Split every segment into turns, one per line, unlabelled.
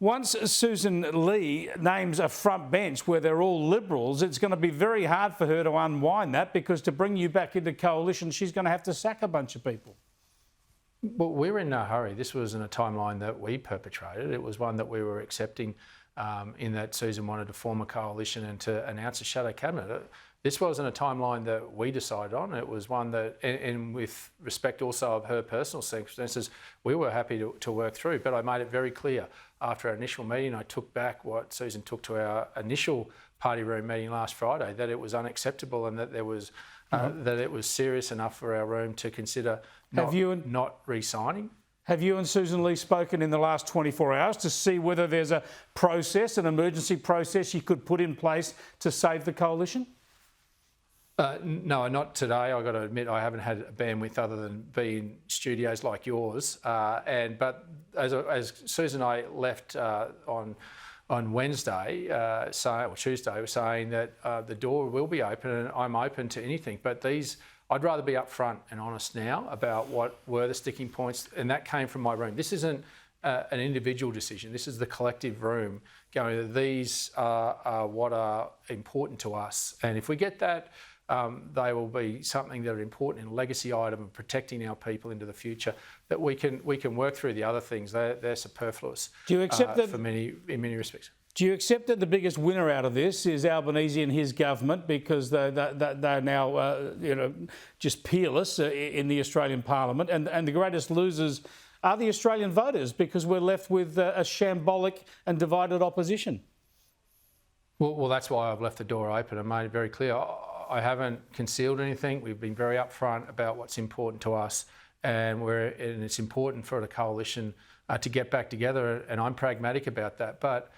Once Susan Lee names a front bench where they're all Liberals, it's going to be very hard for her to unwind that, because to bring you back into coalition, she's going to have to sack a bunch of people.
Well, we're in no hurry. This wasn't a timeline that we perpetrated. It was one that we were accepting, in that Susan wanted to form a coalition and to announce a shadow cabinet. This wasn't a timeline that we decided on. It was one that, and with respect also of her personal circumstances, we were happy to work through. But I made it very clear after our initial meeting, I took back what Susan took to our initial party room meeting last Friday, that it was unacceptable and that there was that it was serious enough for our room to consider not re-signing.
Have you and Susan Lee spoken in the last 24 hours to see whether there's a process, an emergency process you could put in place to save the coalition?
No, not today. I've got to admit I haven't had a bandwidth other than be in studios like yours. But as Susan and I left on Wednesday, or Tuesday, was saying that the door will be open and I'm open to anything. But I'd rather be upfront and honest now about what were the sticking points, and that came from my room. This isn't an individual decision. This is the collective room going, these are what are important to us. And if we get that, they will be something that are important in a legacy item and protecting our people into the future, that we can work through the other things. They're superfluous. Do you accept that, in many respects?
Do you accept that the biggest winner out of this is Albanese and his government, because they're now just peerless in the Australian Parliament, and the greatest losers are the Australian voters, because we're left with a shambolic and divided opposition?
Well, that's why I've left the door open and made it very clear. I haven't concealed anything. We've been very upfront about what's important to us, and it's important for the coalition to get back together, and I'm pragmatic about that. But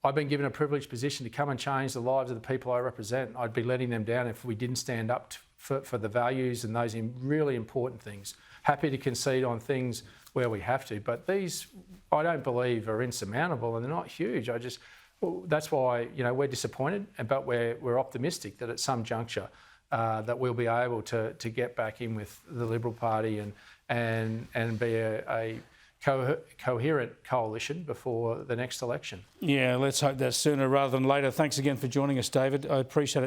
I've been given a privileged position to come and change the lives of the people I represent. I'd be letting them down if we didn't stand up for the values and those really important things. Happy to concede on things where we have to, but these I don't believe are insurmountable, and they're not huge. That's why we're disappointed, but we're optimistic that at some juncture that we'll be able to get back in with the Liberal Party and be a coherent coalition before the next election.
Yeah, let's hope that sooner rather than later. Thanks again for joining us, David. I appreciate it.